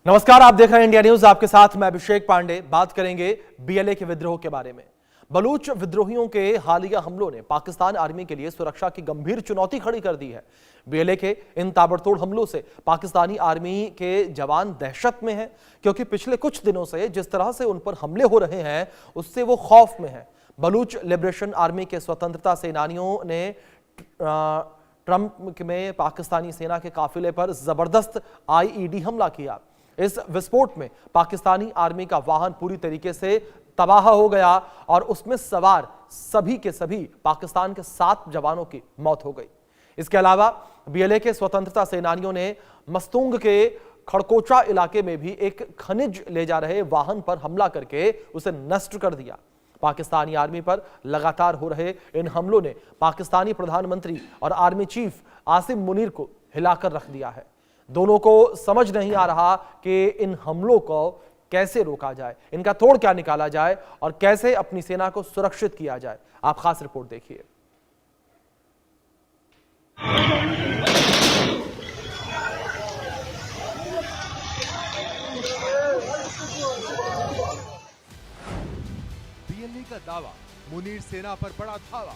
नमस्कार, आप देख रहे हैं इंडिया न्यूज। आपके साथ मैं अभिषेक पांडे। बात करेंगे बीएलए के विद्रोह के बारे में। बलूच विद्रोहियों के हालिया हमलों ने पाकिस्तान आर्मी के लिए सुरक्षा की गंभीर चुनौती खड़ी कर दी है। बीएलए के इन ताबड़तोड़ हमलों से पाकिस्तानी आर्मी के जवान दहशत में हैं, क्योंकि पिछले कुछ दिनों से जिस तरह से उन पर हमले हो रहे हैं उससे वो खौफ में हैं। बलूच लिबरेशन आर्मी के स्वतंत्रता सेनानियों ने ट्रंप में पाकिस्तानी सेना के काफिले पर जबरदस्त आईईडी हमला किया। इस विस्फोट में पाकिस्तानी आर्मी का वाहन पूरी तरीके से तबाह हो गया और उसमें सवार सभी के सभी पाकिस्तान के 7 जवानों की मौत हो गई। इसके अलावा बीएलए के स्वतंत्रता सेनानियों ने मस्तूंग के खड़कोचा इलाके में भी एक खनिज ले जा रहे वाहन पर हमला करके उसे नष्ट कर दिया। पाकिस्तानी आर्मी पर लगातार हो रहे इन हमलों ने पाकिस्तानी प्रधानमंत्री और आर्मी चीफ आसिम मुनीर को हिलाकर रख दिया है। दोनों को समझ नहीं आ रहा कि इन हमलों को कैसे रोका जाए, इनका तोड़ क्या निकाला जाए और कैसे अपनी सेना को सुरक्षित किया जाए। आप खास रिपोर्ट देखिए। बीएलए का दावा, मुनीर सेना पर बड़ा धावा।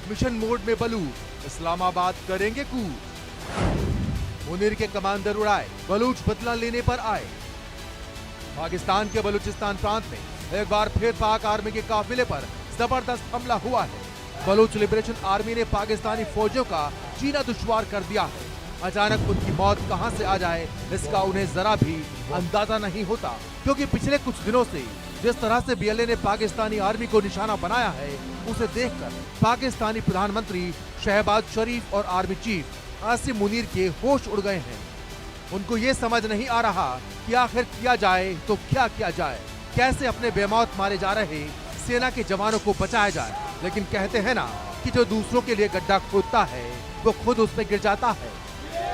मिशन मोड में बलू, इस्लामाबाद करेंगे कूच। मुनीर के कमांडर उड़ाए, बलूच बदला लेने पर आए। पाकिस्तान के बलूचिस्तान प्रांत में एक बार फिर पाक आर्मी के काफिले पर जबरदस्त हमला हुआ है। बलूच लिबरेशन आर्मी ने पाकिस्तानी फौजियों का जीना दुश्वार कर दिया है। अचानक उनकी मौत कहां से आ जाए इसका उन्हें जरा भी अंदाजा नहीं होता, क्योंकि पिछले कुछ दिनों से जिस तरह से बीएलए ने पाकिस्तानी आर्मी को निशाना बनाया है उसे देखकर पाकिस्तानी प्रधानमंत्री शहबाज शरीफ और आर्मी चीफ आसिम मुनीर के होश उड़ गए हैं। उनको ये समझ नहीं आ रहा कि आखिर किया जाए तो क्या किया जाए, कैसे अपने बेमौत मारे जा रहे सेना के जवानों को बचाया जाए। लेकिन कहते हैं ना कि जो दूसरों के लिए गड्ढा खोदता है वो खुद उसमें गिर जाता है।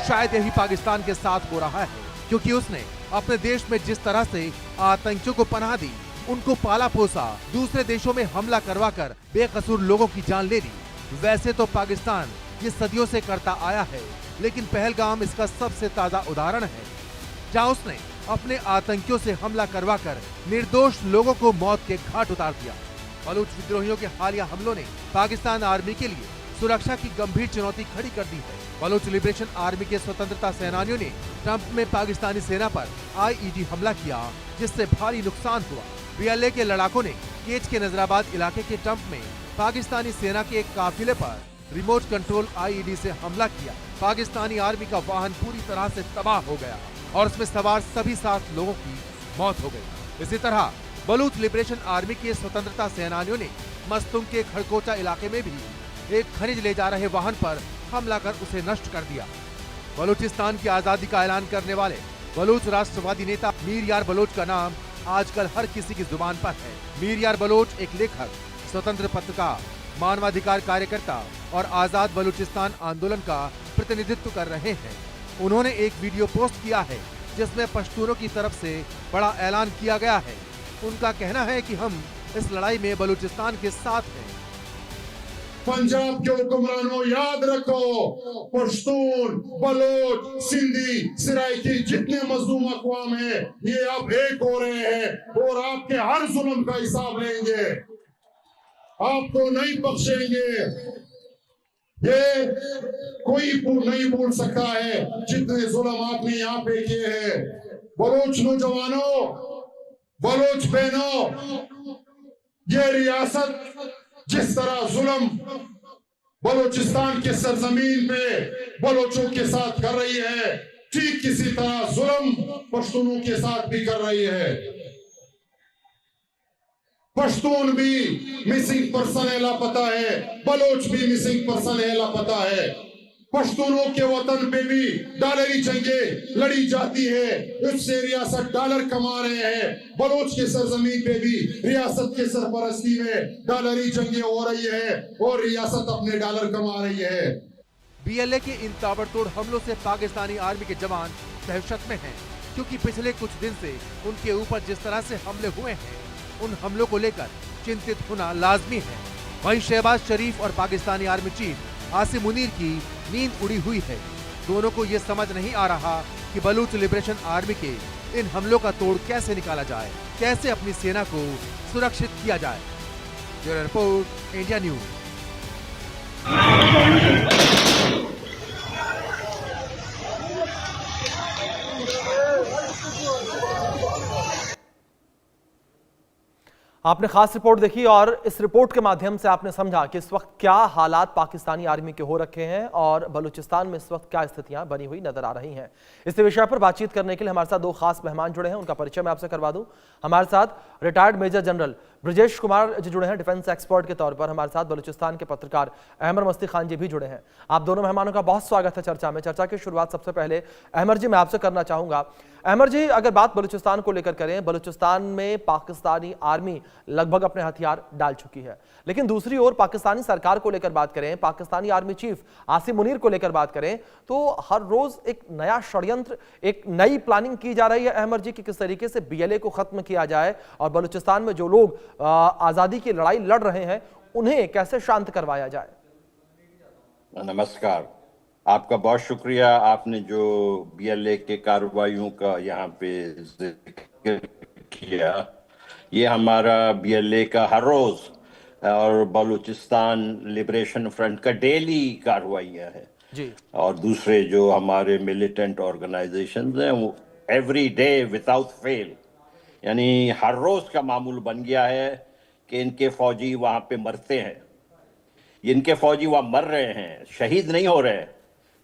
शायद यही पाकिस्तान के साथ हो रहा है, क्योंकि उसने अपने देश में जिस तरह से आतंकियों को पनाह दी, उनको पाला पोसा, दूसरे देशों में हमला करवा कर बेकसूर लोगों की जान ले ली। वैसे तो पाकिस्तान ये सदियों से करता आया है, लेकिन पहलगाम इसका सबसे ताजा उदाहरण है, जहां उसने अपने आतंकियों से हमला करवाकर निर्दोष लोगों को मौत के घाट उतार दिया। बलूच विद्रोहियों के हालिया हमलों ने पाकिस्तान आर्मी के लिए सुरक्षा की गंभीर चुनौती खड़ी कर दी है। बलूच लिबरेशन आर्मी के स्वतंत्रता सेनानियों ने ट्रंप में पाकिस्तानी सेना पर आईईडी हमला किया, जिससे भारी नुकसान हुआ। बीएलए के लड़ाकों ने केच के नजराबाद इलाके के ट्रंप में पाकिस्तानी सेना के एक काफिले पर रिमोट कंट्रोल आईईडी से हमला किया। पाकिस्तानी आर्मी का वाहन पूरी तरह से तबाह हो गया और उसमें सवार सभी 7 लोगों की मौत हो गई। इसी तरह बलूच लिबरेशन आर्मी के स्वतंत्रता सेनानियों ने मस्तूंग के खड़कोचा इलाके में भी एक खनिज ले जा रहे वाहन पर हमला कर उसे नष्ट कर दिया। बलूचिस्तान की आजादी का ऐलान करने वाले बलूच राष्ट्रवादी नेता मीर यार बलोच का नाम आजकल हर किसी की जुबान पर है। मीर यार बलोच एक लेखक, स्वतंत्र पत्रकार, मानवाधिकार कार्यकर्ता और आजाद बलूचिस्तान आंदोलन का प्रतिनिधित्व कर रहे हैं। उन्होंने एक वीडियो पोस्ट किया है जिसमें पश्तूनों की तरफ से बड़ा ऐलान किया गया है। उनका कहना है कि हम इस लड़ाई में बलूचिस्तान के साथ हैं। पंजाब के हुक्मरानों, याद रखो, पश्तून, बलोच, सिंधी, सराइकी जितने मजलूम अक़वाम हैं, ये अब एक हो रहे हैं और आपके हर जुल्म का हिसाब लेंगे, आपको नहीं बख्शेंगे। ये कोई नहीं भूल सकता है जितने जुल्म आपने यहाँ पे किए हैं। बलोच नौजवानों, बलोच बहनों, ये रियासत जिस तरह जुल्म बलोचिस्तान के सरजमीन पे बलोचों के साथ कर रही है, ठीक किसी तरह जुल्म पश्तूनों के साथ भी कर रही है। पश्तून भी मिसिंग पर्सन है, लापता है, बलोच भी मिसिंग पर्सन है, लापता है। पश्तूनों के वतन पे भी डॉलरी जंगें लड़ी जाती है, उससे रियासत डॉलर कमा रहे हैं। बलोच के सरजमीन पे भी रियासत के सरपरस्ती में डॉलरी जंगें हो रही है और रियासत अपने डॉलर कमा रही है। बीएलए के इन ताबड़तोड़ हमलों से पाकिस्तानी आर्मी के जवान दहशत में हैं, क्योंकि पिछले कुछ दिन से उनके ऊपर जिस तरह से हमले हुए हैं, उन हमलों को लेकर चिंतित होना लाजमी है। वहीं शहबाज शरीफ और पाकिस्तानी आर्मी चीफ आसिम मुनीर की नींद उड़ी हुई है। दोनों को ये समझ नहीं आ रहा कि बलूच लिबरेशन आर्मी के इन हमलों का तोड़ कैसे निकाला जाए, कैसे अपनी सेना को सुरक्षित किया जाए। Bureau report, India news. आपने खास रिपोर्ट देखी और इस रिपोर्ट के माध्यम से आपने समझा कि इस वक्त क्या हालात पाकिस्तानी आर्मी के हो रखे हैं और बलूचिस्तान में इस वक्त क्या स्थितियां बनी हुई नजर आ रही हैं। इस विषय पर बातचीत करने के लिए हमारे साथ दो खास मेहमान जुड़े हैं, उनका परिचय मैं आपसे करवा दूं। हमारे साथ retired major general Brajesh Kumar ji जुड़े हैं डिफेंस एक्सपर्ट के तौर पर। हमारे साथ बलूचिस्तान के पत्रकार अहमद मस्ती खान जी भी जुड़े हैं। आप दोनों मेहमानों का बहुत स्वागत है चर्चा में। चर्चा की शुरुआत सबसे पहले अहमद जी मैं आपसे करना चाहूंगा। अहमद जी, अगर बात बलूचिस्तान को लेकर करें, बलूचिस्तान में पाकिस्तानी आर्मी लगभग अपने हथियार डाल चुकी है, लेकिन दूसरी ओर पाकिस्तानी सरकार को लेकर बात करें, पाकिस्तानी आर्मी चीफ आसिम मुनीर को लेकर बात करें, तो हर रोज एक नया षड्यंत्र, एक नई प्लानिंग की जा रही है अहमद जी कि किस तरीके से बीएलए को खत्म किया जाए और बलूचिस्तान में जो लोग आजादी की लड़ाई लड़ रहे हैं उन्हें कैसे शांत करवाया जाए। नमस्कार, आपका बहुत शुक्रिया। आपने जो बीएलए के कार्रवाइयों का यहाँ पे जिक्र किया, ये हमारा बीएलए का हर रोज और बलूचिस्तान लिबरेशन फ्रंट का डेली कार्रवाइयाँ हैं जी। और दूसरे जो हमारे मिलिटेंट ऑर्गेनाइजेशंस हैं वो एवरी डे विदाउट फेल, यानी हर रोज का मामूल बन गया है कि इनके फौजी वहाँ पे मरते हैं, इनके फौजी वहाँ मर रहे हैं, शहीद नहीं हो रहे हैं।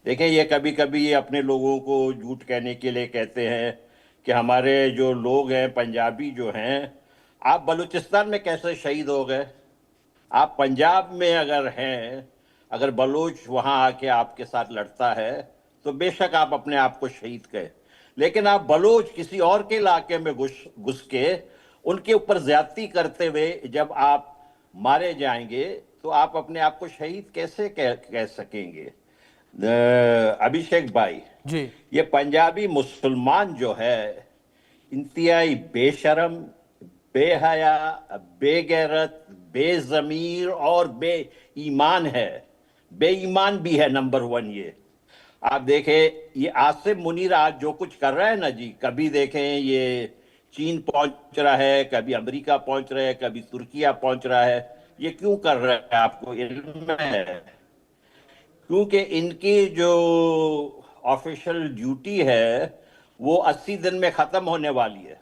देखें, ये कभी कभी ये अपने लोगों को झूठ कहने के लिए कहते हैं कि हमारे जो लोग हैं पंजाबी जो हैं, आप बलूचिस्तान में कैसे शहीद हो गए? आप पंजाब में अगर हैं, अगर बलूच वहाँ आके आपके साथ लड़ता है तो बेशक आप अपने आप को शहीद कहें, लेकिन आप बलूच किसी और के इलाके में घुस के उनके ऊपर ज्यादती करते हुए जब आप मारे जाएंगे तो आप अपने आप को शहीद कैसे कह सकेंगे? अभिषेक भाई जी, ये पंजाबी मुसलमान जो है इंतहाई बेशरम, बेहया, बेगैरत, बेजमीर और बेईमान है। बेईमान भी है नंबर 1। ये आप देखें, ये आसिम मुनीर आज जो कुछ कर रहा है ना जी, कभी देखें ये चीन पहुंच रहा है, कभी अमेरिका पहुंच रहा है, कभी तुर्किया पहुंच रहा है। ये क्यों कर रहा है आपको इल्म है? क्योंकि इनकी जो ऑफिशियल ड्यूटी है वो 80 दिन में खत्म होने वाली है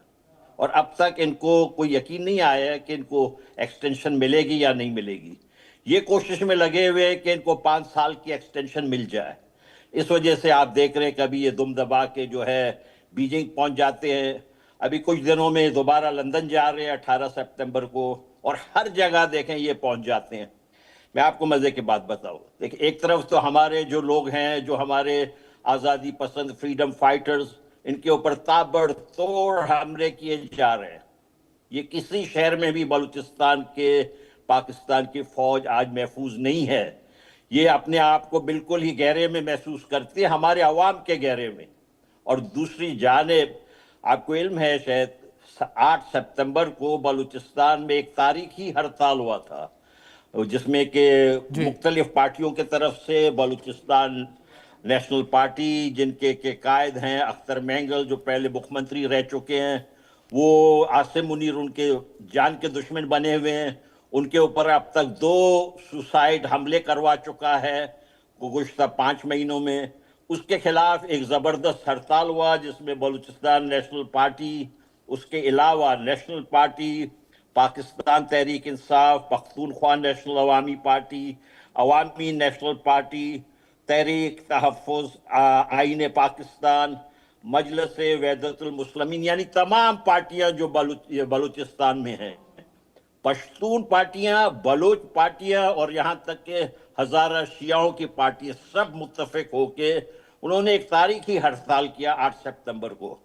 और अब तक इनको कोई यकीन नहीं आया है कि इनको एक्सटेंशन मिलेगी या नहीं मिलेगी। ये कोशिश में लगे हुए हैं कि इनको 5 साल की एक्सटेंशन मिल जाए। इस वजह से आप देख रहे हैं कभी ये दुम दबा के जो है बीजिंग पहुंच जाते हैं, अभी कुछ दिनों में दोबारा लंदन जा रहे हैं 18 सितंबर को, और हर जगह देखें ये पहुंच जाते हैं। मैं आपको मजे की बात बताऊं, देखिए एक तरफ तो हमारे जो लोग हैं, जो हमारे आज़ादी पसंद फ्रीडम फाइटर्स, इनके ऊपर ताबड़तोड़ हमले किए जा रहे हैं। ये किसी शहर में भी बलूचिस्तान के पाकिस्तान की फौज आज महफूज नहीं है। ये अपने आप को बिल्कुल ही गहरे में महसूस करती है, हमारे अवाम के गहरे में। और दूसरी जानिब आपको इल्म है शायद 8 सितंबर को बलूचिस्तान में एक तारीखी हड़ताल हुआ था जिसमें कि मुख्तलिफ पार्टियों की तरफ से बलूचिस्तान नेशनल पार्टी, जिनके के कायद हैं अख्तर मेंगल जो पहले मुख्यमंत्री रह चुके हैं, वो आसिम मुनीर उनके जान के दुश्मन बने हुए हैं, उनके ऊपर अब तक 2 सुसाइड हमले करवा चुका है गुज़श्ता 5 महीनों में। उसके खिलाफ एक ज़बरदस्त हड़ताल हुआ जिसमें बलूचिस्तान नेशनल पार्टी, उसके अलावा national party, Pakistan Tehreek Insaf, Pakhtunkhwa national अवामी पार्टी, अवामी नेशनल पार्टी, तहरीक तहफ़्फ़ुज़ आईन पाकिस्तान, मजलिस वहदतुल मुस्लिमीन, यानी तमाम पार्टियां जो बलूचिस्तान में हैं, पश्तून पार्टियां, बलोच पार्टियां और यहाँ तक के हज़ारा शियाओं की पार्टियां सब मुत्तफ़िक होके उन्होंने एक तारीखी हड़ताल किया 8 सितंबर को।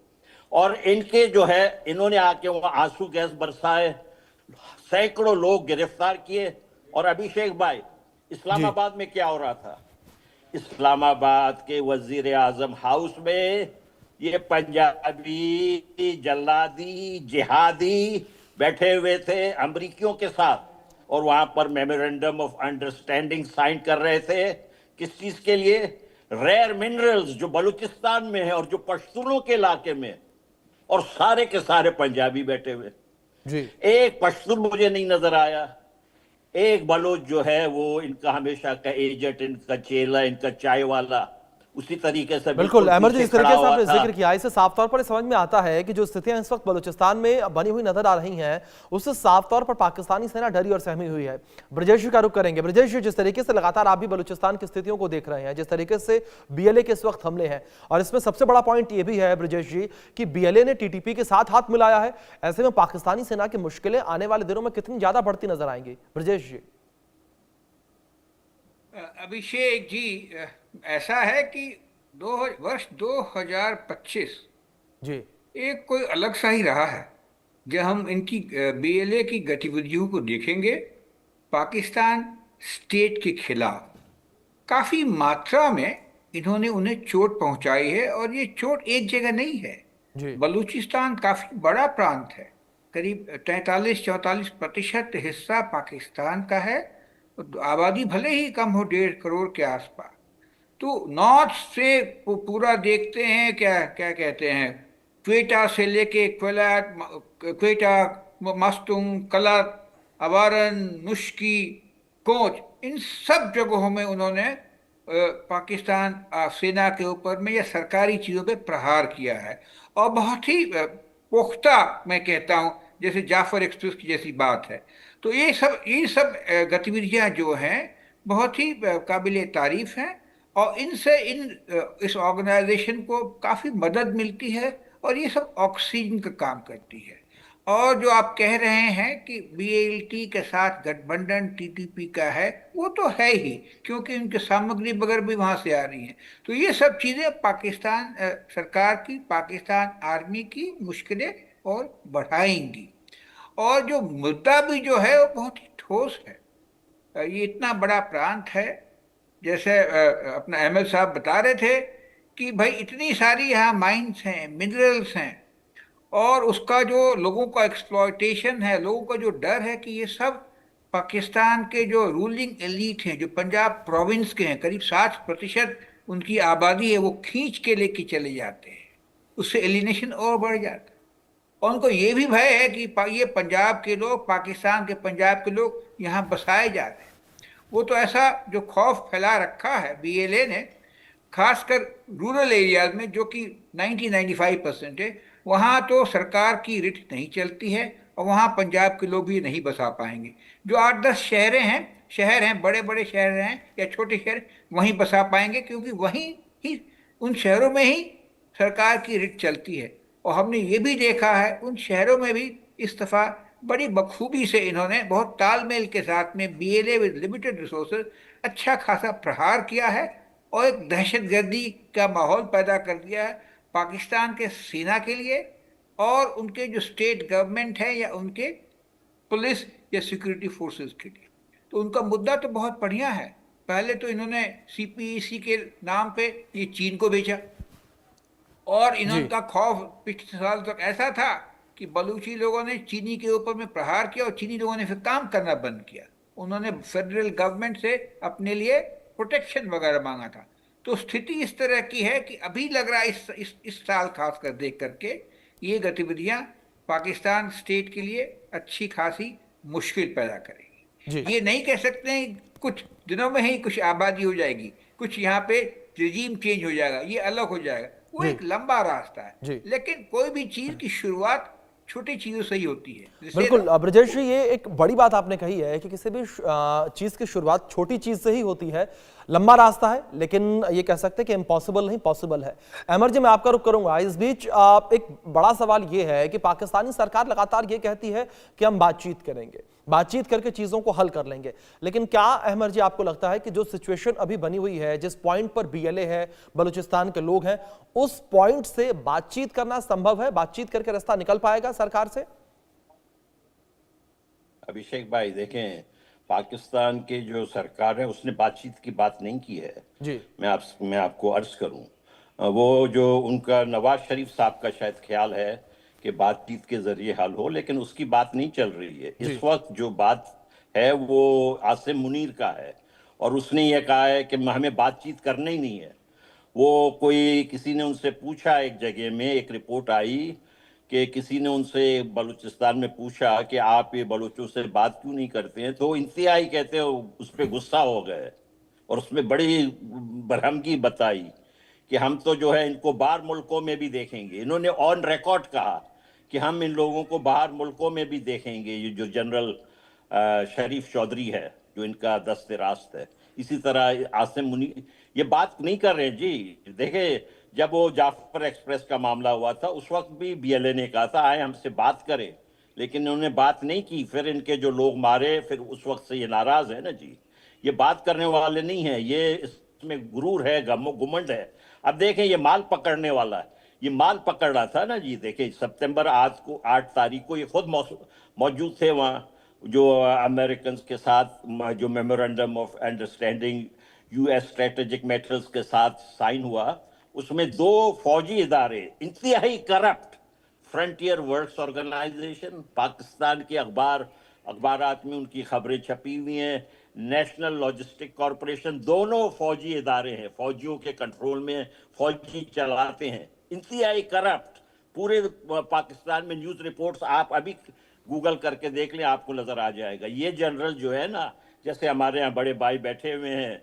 और इनके जो है, इन्होंने आके वहाँ आंसू गैस बरसाए, सैकड़ों लोग गिरफ्तार किए। और अभिषेक भाई, इस्लामाबाद में क्या हो रहा था? इस्लामाबाद के वजीर आजम हाउस में ये पंजाबी जल्लादी जिहादी बैठे हुए थे अमरीकियों के साथ, और वहां पर मेमोरेंडम ऑफ अंडरस्टैंडिंग साइन कर रहे थे। किस चीज के लिए? रेयर मिनरल्स जो बलूचिस्तान में है और जो पश्तूनों के इलाके में है, और सारे के सारे पंजाबी बैठे हुए। जी एक पश्तून मुझे नहीं नजर आया, एक बलोच जो है वो इनका हमेशा का एजेंट, इनका चेला, इनका चाय वाला, उसी तरीके से बिल्कुल अहमद जी, पीछे इस तरीके खड़ा से हुआ आपने था। जिक्र किया, इससे साफ तौर पर समझ में आता है कि जो स्थितियां इस वक्त बलूचिस्तान में बनी हुई नजर आ रही हैं, उससे साफ तौर पर पाकिस्तानी सेना डरी और सहमी हुई है। ब्रजेश जी का रुख करेंगे। ब्रजेश जी, जिस तरीके से लगातार आप भी बलूचिस्तान की स्थितियों को देख रहे हैं, जिस तरीके से बीएलए के इस वक्त हमले हैं, और इसमें सबसे बड़ा पॉइंट यह भी है ब्रजेश जी कि बीएलए ने टीटीपी के साथ हाथ मिलाया है, ऐसे में पाकिस्तानी सेना की मुश्किलें आने वाले दिनों में कितनी ज्यादा बढ़ती नजर आएंगी? ब्रजेश जी। अभिषेक जी, ऐसा है कि वर्ष 2025 जी एक कोई अलग सा ही रहा है। जब हम इनकी बीएलए की गतिविधियों को देखेंगे, पाकिस्तान स्टेट के खिलाफ काफ़ी मात्रा में इन्होंने उन्हें चोट पहुंचाई है, और ये चोट एक जगह नहीं है। जी बलूचिस्तान काफ़ी बड़ा प्रांत है, करीब 43-44% हिस्सा पाकिस्तान का है। आबादी भले ही कम हो, 1.5 करोड़ के आसपास। तो नॉर्थ से पूरा देखते हैं, क्या क्या कहते हैं, क्वेटा से लेके क्वेटा, मस्तुंग, कलत, अवारन, मुश्की, कोच, इन सब जगहों में उन्होंने पाकिस्तान सेना के ऊपर में या सरकारी चीज़ों पे प्रहार किया है, और बहुत ही पुख्ता, मैं कहता हूँ, जैसे जाफर एक्सप्रेस की जैसी बात है। तो ये सब गतिविधियां जो हैं बहुत ही काबिल तारीफ हैं, और इनसे इस ऑर्गेनाइजेशन को काफ़ी मदद मिलती है, और ये सब ऑक्सीजन का काम करती है। और जो आप कह रहे हैं कि बीएलटी के साथ गठबंधन टीटीपी का है, वो तो है ही, क्योंकि उनकी सामग्री वगैरह भी वहाँ से आ रही हैं। तो ये सब चीज़ें पाकिस्तान सरकार की, पाकिस्तान आर्मी की मुश्किलें और बढ़ाएंगी। और जो मुद्दा भी जो है वो बहुत ही ठोस है। ये इतना बड़ा प्रांत है, जैसे अपना अहमद साहब बता रहे थे कि भाई इतनी सारी यहाँ माइंस हैं, मिनरल्स हैं, और उसका जो लोगों का एक्सप्लॉयटेशन है, लोगों का जो डर है कि ये सब पाकिस्तान के जो रूलिंग एलीट हैं, जो पंजाब प्रोविंस के हैं, करीब 60% उनकी आबादी है, वो खींच के लेके चले जाते हैं। उससे एलिनेशन और बढ़ जाता है। और उनको ये भी भय है कि ये पंजाब के लोग, पाकिस्तान के पंजाब के लोग यहाँ बसाए जा रहे हैं। वो तो ऐसा जो खौफ फैला रखा है बीएलए ने, खासकर रूरल एरियाज में, जो कि 90-95% है, वहाँ तो सरकार की रिट नहीं चलती है, और वहाँ पंजाब के लोग भी नहीं बसा पाएंगे। जो 8-10 शहर हैं, बड़े बड़े शहर हैं या छोटे शहर, वहीं बसा पाएंगे, क्योंकि वहीं ही, उन शहरों में ही सरकार की रिट चलती है। और हमने ये भी देखा है, उन शहरों में भी इस दफ़ा बड़ी बखूबी से इन्होंने बहुत तालमेल के साथ में बीएलए विद लिमिटेड रिसोर्सेज अच्छा खासा प्रहार किया है, और एक दहशतगर्दी का माहौल पैदा कर दिया है पाकिस्तान के सेना के लिए, और उनके जो स्टेट गवर्नमेंट है या उनके पुलिस या सिक्योरिटी फोर्सेस के लिए। तो उनका मुद्दा तो बहुत बढ़िया है। पहले तो इन्होंने सीपीईसी के नाम पे ये चीन को बेचा, और इनका खौफ पिछले साल तक ऐसा था कि बलूची लोगों ने चीनी के ऊपर में प्रहार किया, और चीनी लोगों ने फिर काम करना बंद किया। उन्होंने फेडरल गवर्नमेंट से अपने लिए प्रोटेक्शन वगैरह मांगा था। तो स्थिति इस तरह की है कि अभी लग रहा है इस साल खासकर देख करके ये गतिविधियां पाकिस्तान स्टेट के लिए अच्छी खासी मुश्किल पैदा करेगी। ये नहीं कह सकते हैं कुछ दिनों में ही कुछ आबादी हो जाएगी, कुछ यहाँ पे रिजीम चेंज हो जाएगा, ये अलग हो जाएगा, वो एक लंबा रास्ता है। लेकिन कोई भी चीज की शुरुआत छोटी चीजों से ही होती है। बिल्कुल ब्रजेश जी, ये एक बड़ी बात आपने कही है कि किसी भी चीज की शुरुआत छोटी चीज से ही होती है। लंबा रास्ता है, लेकिन ये कह सकते हैं कि इम्पॉसिबल नहीं, पॉसिबल है। अमर जी, मैं आपका रुख करूंगा। इस बीच एक बड़ा सवाल ये है कि पाकिस्तानी सरकार लगातार ये कहती है कि हम बातचीत करेंगे, बातचीत करके चीजों को हल कर लेंगे, लेकिन क्या अहमद जी आपको लगता है कि जो सिचुएशन अभी बनी हुई है, जिस पॉइंट पर बीएलए है, बलूचिस्तान के लोग हैं, उस पॉइंट से बातचीत करना संभव है? बातचीत करके रास्ता निकल पाएगा सरकार से? अभिषेक भाई देखें, पाकिस्तान के जो सरकार है उसने बातचीत की बात नहीं की है जी। मैं आपको अर्ज करूं, वो जो उनका नवाज शरीफ साहब का शायद ख्याल है कि बातचीत के जरिए हल हो, लेकिन उसकी बात नहीं चल रही है। इस वक्त जो बात है वो आसिम मुनीर का है, और उसने ये कहा है कि हमें बातचीत करना ही नहीं है। वो कोई किसी ने उनसे पूछा, एक जगह में एक रिपोर्ट आई कि किसी ने उनसे बलूचिस्तान में पूछा कि आप ये बलूचों से बात क्यों नहीं करते हैं, तो इंतहाई कहते हैं उस पर गुस्सा हो गए और उसमें बड़ी बरहमगी बताई कि हम तो जो है इनको बाहर मुल्कों में भी देखेंगे। इन्होंने ऑन रिकॉर्ड कहा कि हम इन लोगों को बाहर मुल्कों में भी देखेंगे। ये जो जनरल शरीफ चौधरी है, जो इनका दस्ते रास्त है, इसी तरह आसिम मुनी ये बात नहीं कर रहे हैं जी। देखे, जब वो जाफर एक्सप्रेस का मामला हुआ था उस वक्त भी बीएलए ने कहा था आए हमसे बात करें, लेकिन इन्होंने बात नहीं की। फिर इनके जो लोग मारे, फिर उस वक्त से ये नाराज है ना जी। ये बात करने वाले नहीं है, ये इसमें गुरूर है, घमंड है। अब देखें, ये माल पकड़ने वाला है, ये माल पकड़ रहा था ना जी। देखें, सितंबर आज को 8 तारीख को ये खुद मौजूद थे वहाँ, जो अमेरिकन के साथ जो memorandum of understanding US strategic matters के साथ साइन हुआ, उसमें 2 फौजी इदारे इंतहाई corrupt, frontier works organization, Pakistan के अखबारात में उनकी खबरें छपी हुई हैं, नेशनल लॉजिस्टिक कॉरपोरेशन, दोनों फौजी इदारे हैं, फौजियों के कंट्रोल में फौजी चलाते हैं, इंतहाई करप्ट। पूरे पाकिस्तान में न्यूज रिपोर्ट्स आप अभी गूगल करके देख लें, आपको नजर आ जाएगा। ये जनरल जो है ना, जैसे हमारे यहाँ बड़े भाई बैठे हुए हैं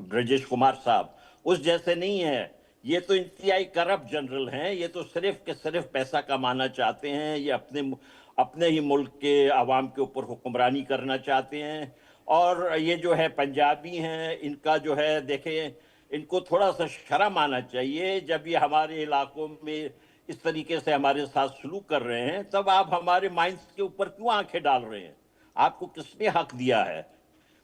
ब्रजेश कुमार साहब, उस जैसे नहीं है। ये तो इंतहाई करप्ट जनरल हैं। ये तो सिर्फ के सिर्फ पैसा कमाना चाहते हैं। ये अपने ही मुल्क के आवाम के ऊपर हुक्मरानी करना चाहते हैं। और ये जो है पंजाबी हैं, इनका जो है देखें, इनको थोड़ा सा शर्म आना चाहिए। जब ये हमारे इलाकों में इस तरीके से हमारे साथ सलूक कर रहे हैं, तब आप हमारे माइंड्स के ऊपर क्यों आंखें डाल रहे हैं? आपको किसने हक दिया है?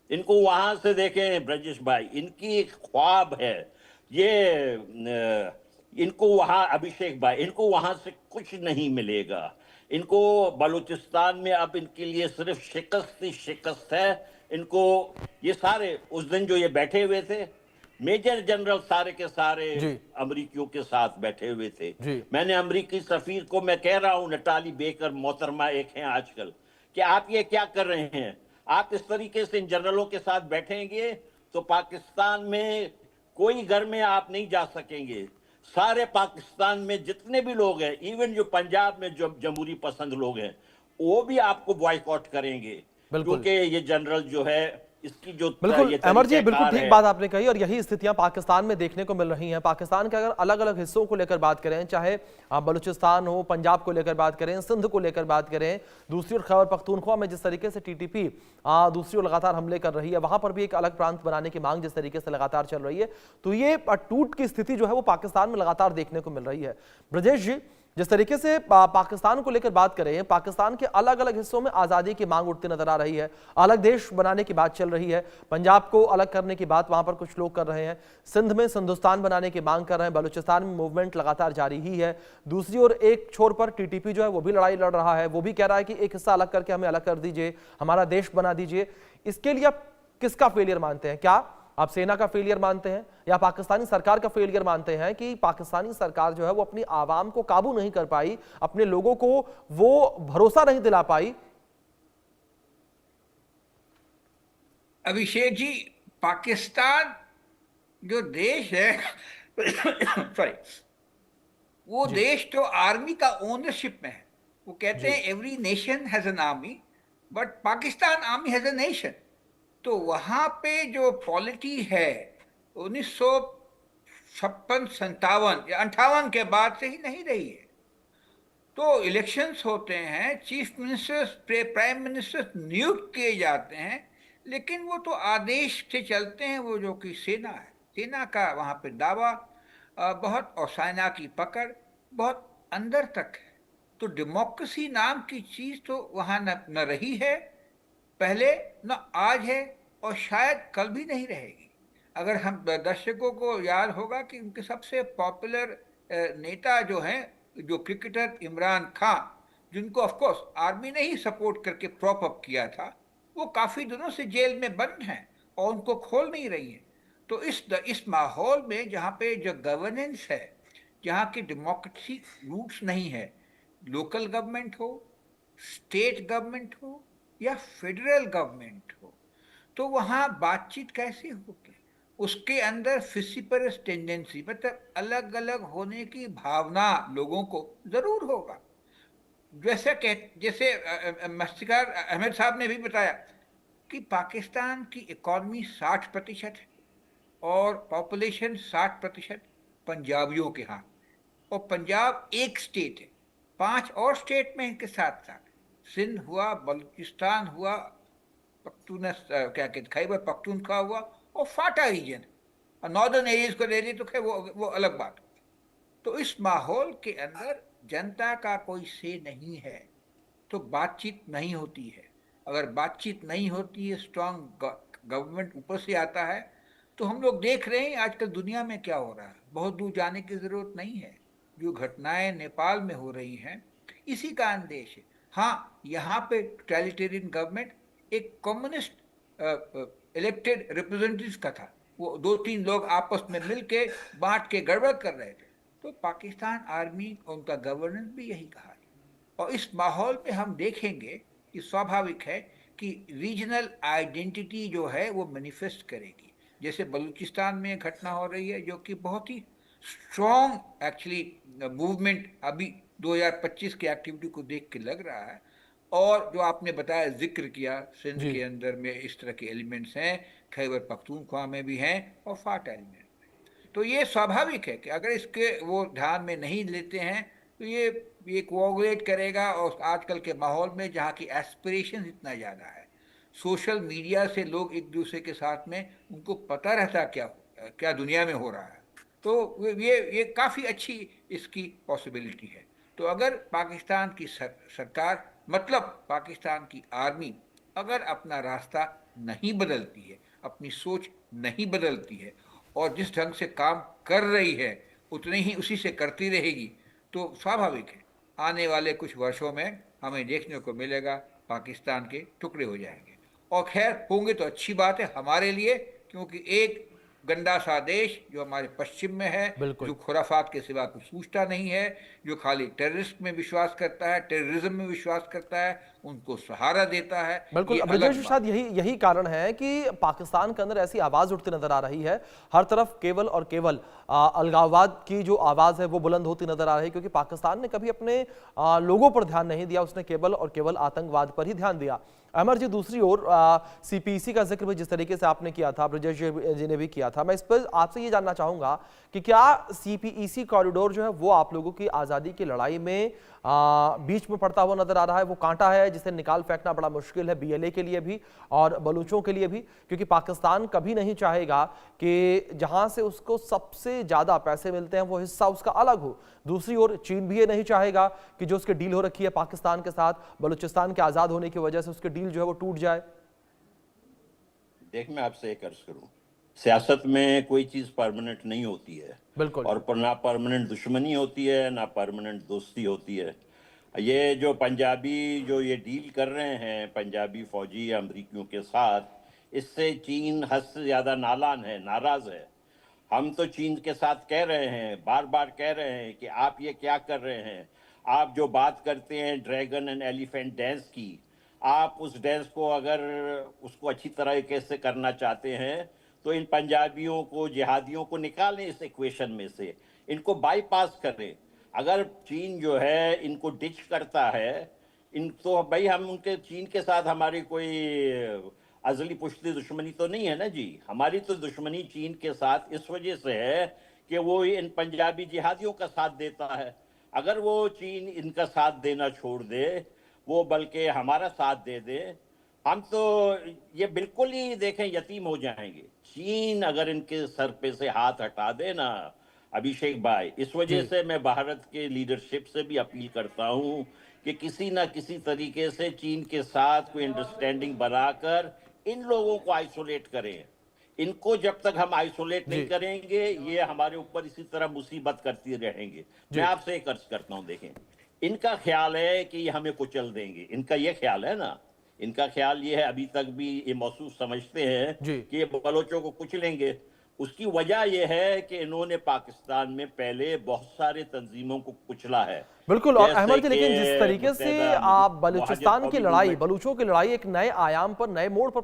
इनको वहां से देखें ब्रजेश भाई, इनकी एक ख्वाब है ये, इनको वहां अभिषेक भाई, इनको वहां से कुछ नहीं मिलेगा। इनको बलूचिस्तान में अब इनके लिए सिर्फ शिकस्त ही शिकस्त है। इनको ये सारे उस दिन जो ये बैठे हुए थे मेजर जनरल सारे के सारे अमरीकियों के साथ बैठे हुए थे। मैंने अमरीकी सफीर को मैं कह रहा हूं, नटाली बेकर मोहतरमा एक हैं आजकल, कि आप ये क्या कर रहे हैं? आप इस तरीके से इन जनरलों के साथ बैठेंगे तो पाकिस्तान में कोई घर में आप नहीं जा सकेंगे। सारे पाकिस्तान में जितने भी लोग हैं, इवन जो पंजाब में जो जमहूरी पसंद लोग हैं, वो भी आपको बॉयकॉट करेंगे, क्योंकि ये जनरल जो है इसकी जो बिल्कुल अमर जी, बिल्कुल ठीक बात आपने कही। और यही स्थितियां पाकिस्तान में देखने को मिल रही हैं। पाकिस्तान के अगर अलग अलग हिस्सों को लेकर बात करें, चाहे बलूचिस्तान हो, पंजाब को लेकर बात करें, सिंध को लेकर बात करें, दूसरी ओर खैबर पख्तूनख्वा में जिस तरीके से टीटीपी दूसरी ओर लगातार हमले कर रही है, वहां पर भी एक अलग प्रांत बनाने की मांग जिस तरीके से लगातार चल रही है, तो ये टूट की स्थिति जो है वो पाकिस्तान में लगातार देखने को मिल रही है। ब्रजेश जी, जिस तरीके से पाकिस्तान को लेकर बात करें, पाकिस्तान के अलग अलग हिस्सों में आजादी की मांग उठती नजर आ रही है, अलग देश बनाने की बात चल रही है, पंजाब को अलग करने की बात वहां पर कुछ लोग कर रहे हैं, सिंध में हिंदुस्तान बनाने की मांग कर रहे हैं, बलूचिस्तान में मूवमेंट लगातार जारी ही है। दूसरी ओर एक छोर पर टीटीपी जो है वो भी लड़ाई लड़ रहा है, वो भी कह रहा है कि एक हिस्सा अलग करके हमें अलग कर दीजिए, हमारा देश बना दीजिए। इसके लिए आप किसका फेलियर मानते हैं? क्या आप सेना का फेलियर मानते हैं या पाकिस्तानी सरकार का फेलियर मानते हैं कि पाकिस्तानी सरकार जो है वो अपनी आवाम को काबू नहीं कर पाई, अपने लोगों को वो भरोसा नहीं दिला पाई? अभिषेक जी, पाकिस्तान जो देश है सॉरी, वो देश तो आर्मी का ओनरशिप में है। वो कहते हैं every nation has an army, but Pakistan army has a nation. तो वहां पे जो पॉलिटी है 1956-57 या 58 के बाद से ही नहीं रही है। तो इलेक्शंस होते हैं, चीफ मिनिस्टर्स, प्राइम मिनिस्टर्स नियुक्त किए जाते हैं, लेकिन वो तो आदेश से चलते हैं। वो जो कि सेना है, सेना का वहाँ पे दावा बहुत, और सेना की पकड़ बहुत अंदर तक है। तो डेमोक्रेसी नाम की चीज़ तो वहाँ न रही है पहले, न आज है, और शायद कल भी नहीं रहेगी। अगर हम दर्शकों को याद होगा कि उनके सबसे पॉपुलर नेता जो हैं, जो क्रिकेटर इमरान खान, जिनको ऑफ कोर्स आर्मी ने ही सपोर्ट करके प्रॉप अप किया था, वो काफ़ी दिनों से जेल में बंद हैं और उनको खोल नहीं रही हैं। तो इस माहौल में जहाँ पे जो गवर्नेंस है, जहाँ की डेमोक्रेसी रूट्स नहीं है, लोकल गवर्नमेंट हो, स्टेट गवर्नमेंट हो या फेडरल गवर्नमेंट हो, तो वहाँ बातचीत कैसे होगी? उसके अंदर फिसिपरस टेंडेंसी, मतलब अलग अलग होने की भावना लोगों को जरूर होगा। जैसे मस्तिकार अहमद साहब ने भी बताया कि पाकिस्तान की इकॉनमी 60% है और पॉपुलेशन 60% पंजाबियों के हाथ, और पंजाब एक स्टेट है, 5 और स्टेट में इनके साथ साथ सिंध हुआ, बलूचिस्तान हुआ, क्या कहते खैबर पख्तूनख्वा हुआ, और फाटा रीजन और नॉर्दर्न एरियाज को ले ली तो खैर वो अलग बात। तो इस माहौल के अंदर जनता का कोई से नहीं है तो बातचीत नहीं होती है। अगर बातचीत नहीं होती है, स्ट्रांग गवर्नमेंट ऊपर से आता है, तो हम लोग देख रहे हैं आजकल दुनिया में क्या हो रहा है। बहुत दूर जाने की जरूरत नहीं है, जो घटनाएं नेपाल में हो रही हैं इसी का अंदेश है। हाँ, यहाँ पे टोटलिटेरियन गवर्नमेंट एक कम्युनिस्ट इलेक्टेड रिप्रेजेंटेटिव्स का था, वो 2-3 लोग आपस में मिलके बांट के गड़बड़ कर रहे थे। तो पाकिस्तान आर्मी और उनका गवर्नेंस भी यही कहा है। और इस माहौल में हम देखेंगे कि स्वाभाविक है कि रीजनल आइडेंटिटी जो है वो मैनिफेस्ट करेगी। जैसे बलूचिस्तान में घटना हो रही है जो कि बहुत ही स्ट्रॉन्ग एक्चुअली मूवमेंट अभी 2025 की एक्टिविटी को देख के लग रहा है। और जो आपने बताया, जिक्र किया, सिंध के अंदर में इस तरह के एलिमेंट्स हैं, खैबर पख्तूनख्वा में भी हैं और फाटा एलिमेंट। तो ये स्वाभाविक है कि अगर इसके वो ध्यान में नहीं लेते हैं तो ये कोऑगुलेट करेगा। और आजकल के माहौल में जहाँ की एस्पिरेशन इतना ज़्यादा है, सोशल मीडिया से लोग एक दूसरे के साथ में, उनको पता रहता क्या दुनिया में हो रहा है, तो ये काफ़ी अच्छी इसकी पॉसिबिलिटी है। तो अगर पाकिस्तान की सरकार, मतलब पाकिस्तान की आर्मी, अगर अपना रास्ता नहीं बदलती है, अपनी सोच नहीं बदलती है और जिस ढंग से काम कर रही है उतने ही उसी से करती रहेगी, तो स्वाभाविक है आने वाले कुछ वर्षों में हमें देखने को मिलेगा पाकिस्तान के टुकड़े हो जाएंगे। और खैर होंगे तो अच्छी बात है हमारे लिए, क्योंकि एक गंदा सा देश जो हमारे पश्चिम में है, जो खुराफात के सिवा कुछ सूझता नहीं है, जो खाली टेररिस्ट में विश्वास करता है, टेररिज्म में विश्वास करता है, उनको सहारा देता है। बिल्कुल ब्रजेश, शायद यही कारण है कि पाकिस्तान के अंदर ऐसी आवाज उठती नजर आ रही है। हर तरफ केवल और केवल अलगाववाद की जो आवाज है वो बुलंद होती नजर आ रही है, क्योंकि पाकिस्तान ने कभी अपने लोगों पर ध्यान नहीं दिया, उसने केवल और केवल आतंकवाद पर ही ध्यान दिया। अमर जी, दूसरी ओर सीपीसी का जिक्र भी जिस तरीके से आपने किया था, ब्रजेश जी ने भी किया था, मैं इस पर आपसे ये जानना चाहूंगा कि क्या सीपीईसी कॉरिडोर जो है वो आप लोगों की आजादी की लड़ाई में बीच में पड़ता हुआ नजर आ रहा है? वो कांटा है जिसे निकाल फेंकना बड़ा मुश्किल है बीएलए के लिए भी और बलूचों के लिए भी, क्योंकि पाकिस्तान कभी नहीं चाहेगा कि जहां से उसको सबसे ज्यादा पैसे मिलते हैं वो हिस्सा उसका अलग हो। दूसरी ओर चीन भी ये नहीं चाहेगा कि जो उसकी डील हो रखी है पाकिस्तान के साथ, बलूचिस्तान के आजाद होने की वजह से उसकी डील जो है वो टूट जाए। देख, मैं आपसे एक अर्ज करूं, सियासत में कोई चीज परमानेंट नहीं होती है, बिल्कुल, और ना परमानेंट दुश्मनी होती है ना परमानेंट दोस्ती होती है। ये जो पंजाबी जो ये डील कर रहे हैं पंजाबी फौजी अमरीकियों के साथ, इससे चीन हद से ज्यादा नाराज है। हम तो चीन के साथ कह रहे हैं, बार बार कह रहे हैं कि आप ये क्या कर रहे हैं। आप जो बात करते हैं ड्रैगन एंड एलिफेंट डांस की, आप उस डांस को अगर उसको अच्छी तरीके से करना चाहते हैं तो इन पंजाबियों को, जिहादियों को निकालें इस इक्वेशन में से, इनको बाईपास करें। अगर चीन जो है इनको डिच करता है, इन तो भाई हम उनके चीन के साथ हमारी कोई अजली पुश्ती दुश्मनी तो नहीं है ना जी। हमारी तो दुश्मनी चीन के साथ इस वजह से है कि वो इन पंजाबी जिहादियों का साथ देता है। अगर वो चीन इनका साथ देना छोड़ दे, वो बल्कि हमारा साथ दे दे, हम तो ये बिल्कुल ही देखें यतीम हो जाएंगे। चीन अगर इनके सर पे से हाथ हटा दे ना अभिषेक भाई, इस वजह से मैं भारत के लीडरशिप से भी अपील करता हूं कि किसी ना किसी तरीके से चीन के साथ कोई अंडरस्टैंडिंग बनाकर इन लोगों को आइसोलेट करें। इनको जब तक हम आइसोलेट नहीं करेंगे, ये हमारे ऊपर इसी तरह मुसीबत करती रहेंगे। मैं आपसे एक अर्ज करता हूं, देखें, इनका ख्याल है कि ये हमें कुचल देंगे, इनका ये ख्याल है ना, इनका ख्याल ये है, अभी तक भी ये महसूस समझते हैं कि ये बलोचों को कुचलेंगे। उसकी वजह यह है कि इन्होंने पाकिस्तान में पहले बहुत सारे तंजीमों को कुचला है। बिल्कुल, और अहमद जी, लेकिन जिस तरीके से आप बलूचिस्तान की लड़ाई, बलूचों की लड़ाई एक नए आयाम पर, नए मोड़ पर